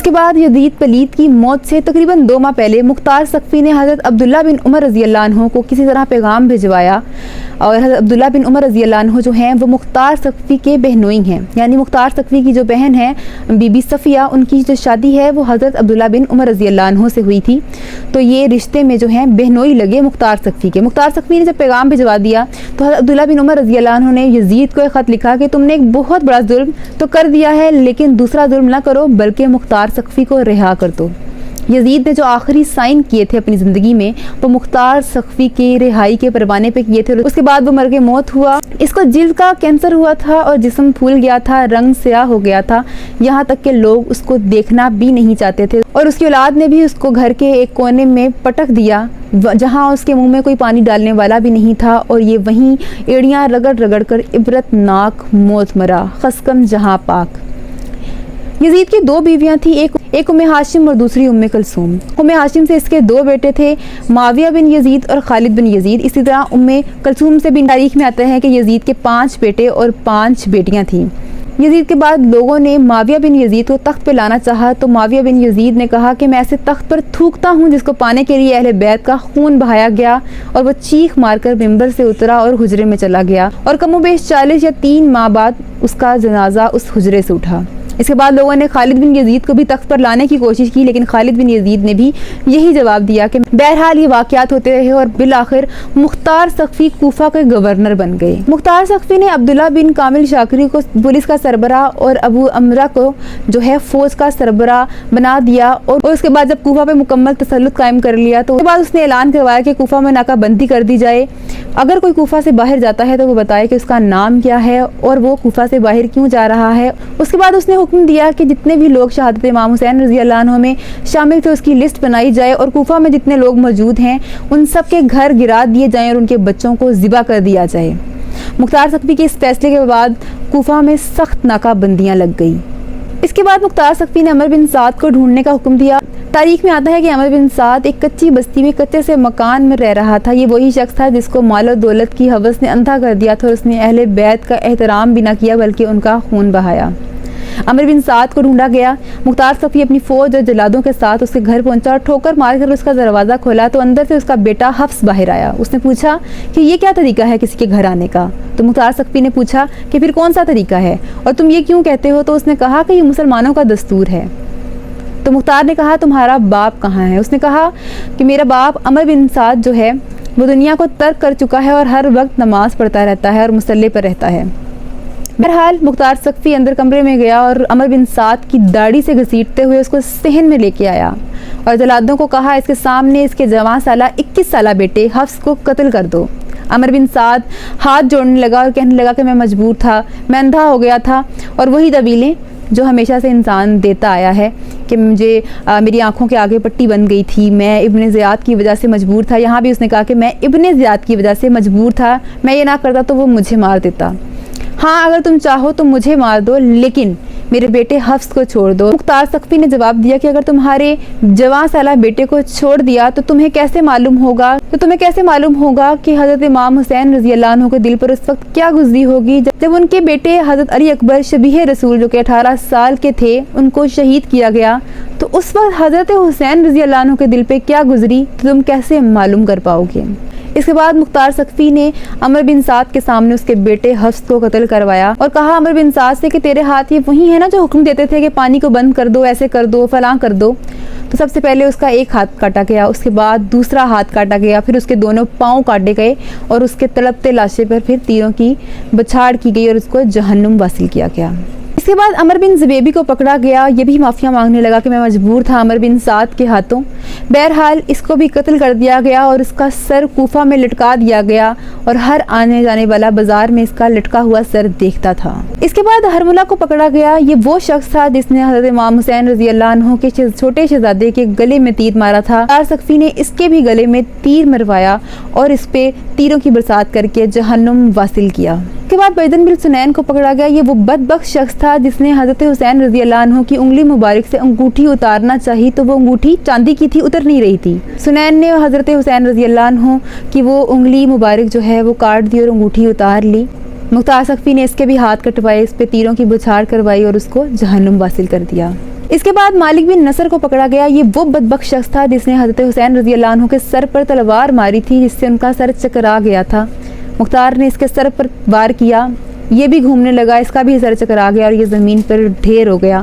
اس کے بعد یزید پلید کی موت سے تقریباً 2 ماہ پہلے مختار سقفی نے حضرت عبداللہ بن عمر رضی اللہ عنہ کو کسی طرح پیغام بھجوایا، اور حضرت عبداللہ بن عمر رضی اللہ عنہ جو ہیں وہ مختار سقفی کے بہنوئی ہیں، یعنی مختار سقفی کی جو بہن ہے بی بی صفیہ، ان کی جو شادی ہے وہ حضرت عبداللہ بن عمر رضی اللہ عنہ سے ہوئی تھی، تو یہ رشتے میں جو ہیں بہنوئی لگے مختار سقفی کے۔ مختار سقفی نے جب پیغام بھجوا دیا تو حضرت عبداللہ بن عمر رضی اللہ عنہ نے یزید کو ایک خط لکھا کہ تم نے ایک بہت بڑا ظلم تو کر دیا ہے، لیکن دوسرا ظلم نہ کرو بلکہ مختار سقفی کو رہا کر دو۔ یزید نے جو آخری سائن کیے تھے اپنی زندگی میں وہ مختار سقفی کی رہائی کے پروانے پہ کیے تھے، اس کے بعد وہ مر کے موت ہوا۔ اس کو جلد کا کینسر ہوا تھا اور جسم پھول گیا تھا، رنگ سیاہ ہو گیا تھا، یہاں تک کہ لوگ اس کو دیکھنا بھی نہیں چاہتے تھے، اور اس کی اولاد نے بھی اس کو گھر کے ایک کونے میں پٹک دیا جہاں اس کے منہ میں کوئی پانی ڈالنے والا بھی نہیں تھا، اور یہ وہیں ایڑیاں رگڑ رگڑ کر عبرت ناک موت مرا، خسکم جہاں پاک۔ یزید کی 2 بیویاں تھیں، ایک ام ہاشم اور دوسری ام کلثوم۔ ام ہاشم سے اس کے 2 بیٹے تھے، معاویہ بن یزید اور خالد بن یزید۔ اسی طرح ام کلثوم سے بھی تاریخ میں آتا ہے کہ یزید کے 5 بیٹے اور 5 بیٹیاں تھیں۔ یزید کے بعد لوگوں نے معاویہ بن یزید کو تخت پہ لانا چاہا تو معاویہ بن یزید نے کہا کہ میں ایسے تخت پر تھوکتا ہوں جس کو پانے کے لیے اہل بیت کا خون بہایا گیا، اور وہ چیخ مار کر ممبر سے اترا اور حجرے میں چلا گیا، اور کم و بیش 40 یا 3 ماہ بعد اس کا جنازہ اس حجرے سے اٹھا۔ اس کے بعد لوگوں نے خالد بن یزید کو بھی تخت پر لانے کی کوشش کی، لیکن خالد بن یزید نے بھی یہی جواب دیا کہ بہرحال یہ واقعات ہوتے رہے، اور بالآخر مختار سقفی کوفہ کے گورنر بن گئے۔ مختار سقفی نے عبداللہ بن کامل شاکری کو پولیس کا سربراہ اور ابو امرہ کو جو ہے فوج کا سربراہ بنا دیا، اور اس کے بعد جب کوفہ پہ مکمل تسلط قائم کر لیا تو اس کے بعد اس نے اعلان کروایا کہ کوفہ میں ناکہ بندی کر دی جائے، اگر کوئی کوفہ سے باہر جاتا ہے تو وہ بتائے کہ اس کا نام کیا ہے اور وہ کوفہ سے باہر کیوں جا رہا ہے۔ اس کے بعد اس نے حکم دیا کہ جتنے بھی لوگ شہادت امام حسین رضی اللہ عنہ میں شامل تھے اس کی لسٹ بنائی جائے، اور کوفہ میں جتنے لوگ موجود ہیں ان سب کے گھر گرا دیے جائیں اور ان کے بچوں کو ذبح کر دیا جائے۔ مختار سقفی کے اس فیصلے کے بعد کوفہ میں سخت ناکہ بندیاں لگ گئی۔ اس کے بعد مختار سقفی نے عمر بن سعد کو ڈھونڈنے کا حکم دیا۔ تاریخ میں آتا ہے کہ عمر بن سعد ایک کچی بستی میں کچے سے مکان میں رہ رہا تھا۔ یہ وہی شخص تھا جس کو مال و دولت کی ہوس نے اندھا کر دیا تھا، اور اس نے اہل بیت کا احترام بھی نہ کیا بلکہ ان کا خون بہایا۔ عمر بن سعد کو ڈھونڈا گیا۔ مختار سقفی اپنی فوج اور جلادوں کے ساتھ اس کے گھر پہنچا اور ٹھوکر مار کر اس کا دروازہ کھولا تو اندر سے اس کا بیٹا حفص باہر آیا۔ اس نے پوچھا کہ یہ کیا طریقہ ہے کسی کے گھر آنے کا؟ تو مختار سقفی نے پوچھا کہ پھر کون سا طریقہ ہے اور تم یہ کیوں کہتے ہو؟ تو اس نے کہا کہ یہ مسلمانوں کا دستور ہے۔ تو مختار نے کہا تمہارا باپ کہاں ہے؟ اس نے کہا کہ میرا باپ عمر بن سعد جو ہے وہ دنیا کو ترک کر چکا ہے اور ہر وقت نماز پڑھتا رہتا ہے اور مصلی پر رہتا ہے۔ بہرحال مختار سقفی اندر کمرے میں گیا اور عمر بن سعد کی داڑھی سے گھسیٹتے ہوئے اس کو صحن میں لے کے آیا اور جلادوں کو کہا اس کے سامنے اس کے جوان سالہ 21 سالہ بیٹے حفص کو قتل کر دو۔ عمر بن سعد ہاتھ جوڑنے لگا اور کہنے لگا کہ میں مجبور تھا، میں اندھا ہو گیا تھا، اور وہی دلیلیں جو ہمیشہ سے انسان دیتا آیا ہے کہ مجھے میری آنکھوں کے آگے پٹی بن گئی تھی، میں ابن زیاد کی وجہ سے مجبور تھا۔ یہاں بھی اس نے کہا کہ میں ابن زیاد کی وجہ سے مجبور تھا، میں یہ نہ کرتا تو وہ مجھے مار دیتا۔ ہاں اگر تم چاہو تو مجھے مار دو لیکن میرے بیٹے حفص کو چھوڑ دو۔ مختار سقفی نے جواب دیا کہ اگر تمہارے جوان سالہ بیٹے کو چھوڑ دیا تو تمہیں کیسے معلوم ہوگا کہ حضرت امام حسین رضی اللہ عنہ کے دل پر اس وقت کیا گزری ہوگی جب ان کے بیٹے حضرت علی اکبر شبیہ رسول جو کہ 18 سال کے تھے ان کو شہید کیا گیا، تو اس وقت حضرت حسین رضی اللہ عنہ کے دل پہ کیا گزری تو تم کیسے معلوم کر پاؤ گے۔ اس کے بعد مختار سقفی نے عمر بن سعد کے سامنے اس کے بیٹے حفص کو قتل کروایا اور کہا عمر بن سعد سے کہ تیرے ہاتھ یہ وہی ہے نا جو حکم دیتے تھے کہ پانی کو بند کر دو، ایسے کر دو، فلاں کر دو۔ تو سب سے پہلے اس کا ایک ہاتھ کاٹا گیا، اس کے بعد دوسرا ہاتھ کاٹا گیا، پھر اس کے دونوں پاؤں کاٹے گئے اور اس کے تڑپتے لاشے پر پھر تیروں کی بچھاڑ کی گئی اور اس کو جہنم واصل کیا گیا۔ اس کے بعد عمر بن زبیبی کو پکڑا گیا، یہ بھی معافیا مانگنے لگا کہ میں مجبور تھا عمر بن سعد کے ہاتھوں۔ بہرحال اس کو بھی قتل کر دیا گیا اور اس کا سر کوفہ میں لٹکا دیا گیا اور ہر آنے جانے والا بازار میں اس کا لٹکا ہوا سر دیکھتا تھا۔ اس کے بعد ہرملہ کو پکڑا گیا، یہ وہ شخص تھا جس نے حضرت امام حسین رضی اللہ عنہ کے چھوٹے شہزادے کے گلے میں تیر مارا تھا۔ مختار سقفی نے اس کے بھی گلے میں تیر مروایا اور اس پہ تیروں کی برسات کر کے جہنم واصل کیا۔ اس کے بعد بجدن بن سنین کو پکڑا گیا، یہ وہ بدبخت شخص تھا جس نے حضرت حسین رضی اللہ عنہ کی انگلی مبارک سے انگوٹھی اتارنا چاہی تو وہ انگوٹھی چاندی کی تھی، اتر نہیں رہی تھی۔ سنین نے حضرت حسین رضی اللہ عنہ کی وہ انگلی مبارک جو ہے وہ کاٹ دی اور انگوٹھی اتار لی۔ مختار سقفی نے اس کے بھی ہاتھ کٹوائے، اس پہ تیروں کی بچھاڑ کروائی اور اس کو جہنم واصل کر دیا۔ اس کے بعد مالک بن نصر کو پکڑا گیا. یہ وہ بدبخت شخص تھا جس نے حضرت حسین رضی اللہ عنہ کے سر پر تلوار ماری تھی، جس سے ان کا سر چکرا گیا تھا. مختار نے اس کے سر پر وار کیا، یہ بھی گھومنے لگا، اس کا بھی سر چکرا گیا اور یہ زمین پر ڈھیر ہو گیا.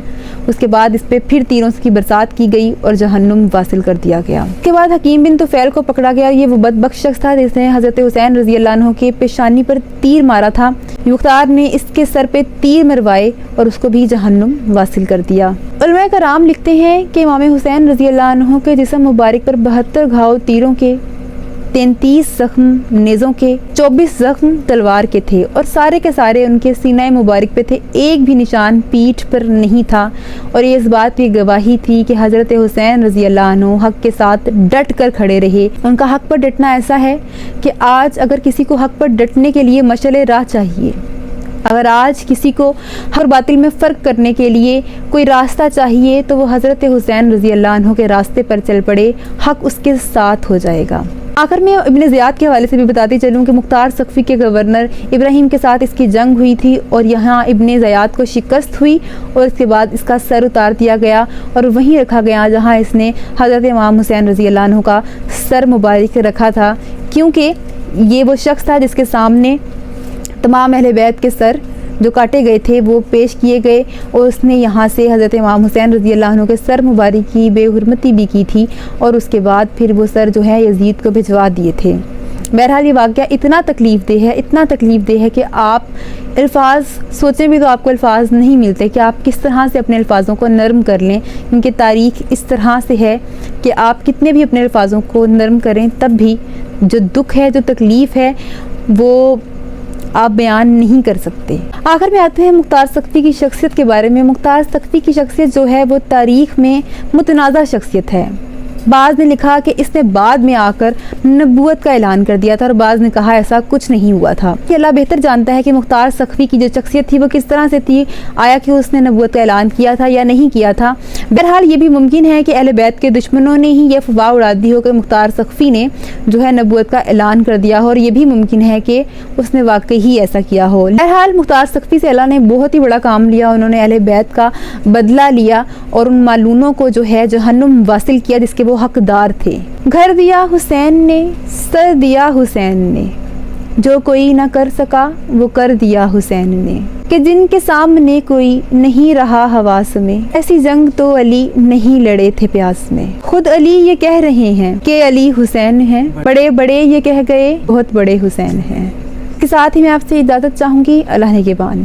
اس کے بعد اس پہ پھر تیروں کی برسات کی گئی اور جہنم واصل کر دیا گیا. اس کے بعد حکیم بن طفیل کو پکڑا گیا. یہ وہ بدبخت شخص تھا جس نے حضرت حسین رضی اللہ عنہ کے پیشانی پر تیر مارا تھا. مختار نے اس کے سر پہ تیر مروائے اور اس کو بھی جہنم واصل کر دیا. علماء کرام لکھتے ہیں کہ امام حسین رضی اللہ عنہ کے جسم مبارک پر 72 گھاؤ تیروں کے، 33 زخم نیزوں کے، 24 زخم تلوار کے تھے اور سارے کے سارے ان کے سینہ مبارک پہ تھے. ایک بھی نشان پیٹھ پر نہیں تھا اور یہ اس بات کی گواہی تھی کہ حضرت حسین رضی اللہ عنہ حق کے ساتھ ڈٹ کر کھڑے رہے. ان کا حق پر ڈٹنا ایسا ہے کہ آج اگر کسی کو حق پر ڈٹنے کے لیے مشعل راہ چاہیے، اگر آج کسی کو حق باطل میں فرق کرنے کے لیے کوئی راستہ چاہیے تو وہ حضرت حسین رضی اللہ عنہ کے راستے پر چل پڑے، حق اس کے ساتھ ہو جائے گا. آخر میں ابن زیاد کے حوالے سے بھی بتاتی چلوں کہ مختار ثقفی کے گورنر ابراہیم کے ساتھ اس کی جنگ ہوئی تھی اور یہاں ابن زیاد کو شکست ہوئی اور اس کے بعد اس کا سر اتار دیا گیا اور وہیں رکھا گیا جہاں اس نے حضرت امام حسین رضی اللہ عنہ کا سر مبارک رکھا تھا، کیونکہ یہ وہ شخص تھا جس کے سامنے تمام اہل بیت کے سر جو کاٹے گئے تھے وہ پیش کیے گئے اور اس نے یہاں سے حضرت امام حسین رضی اللہ عنہ کے سر مبارک کی بے حرمتی بھی کی تھی اور اس کے بعد پھر وہ سر جو ہے یزید کو بھجوا دیے تھے. بہرحال یہ واقعہ اتنا تکلیف دہ ہے کہ آپ الفاظ سوچیں بھی تو آپ کو الفاظ نہیں ملتے کہ آپ کس طرح سے اپنے الفاظوں کو نرم کر لیں، کیونکہ تاریخ اس طرح سے ہے کہ آپ کتنے بھی اپنے الفاظوں کو نرم کریں تب بھی جو دکھ ہے، جو تکلیف ہے، وہ آپ بیان نہیں کر سکتے. آخر میں آتے ہیں مختار ثقفی کی شخصیت کے بارے میں. مختار ثقفی کی شخصیت جو ہے وہ تاریخ میں متنازع شخصیت ہے. بعض نے لکھا کہ اس نے بعد میں آ کر نبوت کا اعلان کر دیا تھا اور بعض نے کہا ایسا کچھ نہیں ہوا تھا. کہ اللہ بہتر جانتا ہے کہ مختار ثقفی کی جو شخصیت تھی وہ کس طرح سے تھی، آیا کہ اس نے نبوت کا اعلان کیا تھا یا نہیں کیا تھا. بہرحال یہ بھی ممکن ہے کہ اہل بیت کے دشمنوں نے ہی یہ افواہ اڑا دی ہو کہ مختار ثقفی نے جو ہے نبوت کا اعلان کر دیا ہو، اور یہ بھی ممکن ہے کہ اس نے واقعی ہی ایسا کیا ہو. بہرحال مختار ثقفی سے اللہ نے بہت ہی بڑا کام لیا. انہوں نے اہل بیت کا بدلہ لیا اور ان مالونوں کو جو ہے جہنم واصل کیا جس کے وہ حقدار تھے. گھر دیا حسین نے، سر دیا حسین نے، جو کوئی نہ کر سکا وہ کر دیا حسین نے. کہ جن کے سامنے کوئی نہیں رہا حواس میں، ایسی جنگ تو علی نہیں لڑے تھے پیاس میں. خود علی یہ کہہ رہے ہیں کہ علی حسین ہیں، بڑے بڑے یہ کہہ گئے بہت بڑے حسین ہیں. کے ساتھ ہی میں آپ سے اجازت چاہوں گی. اللہ نگہبان.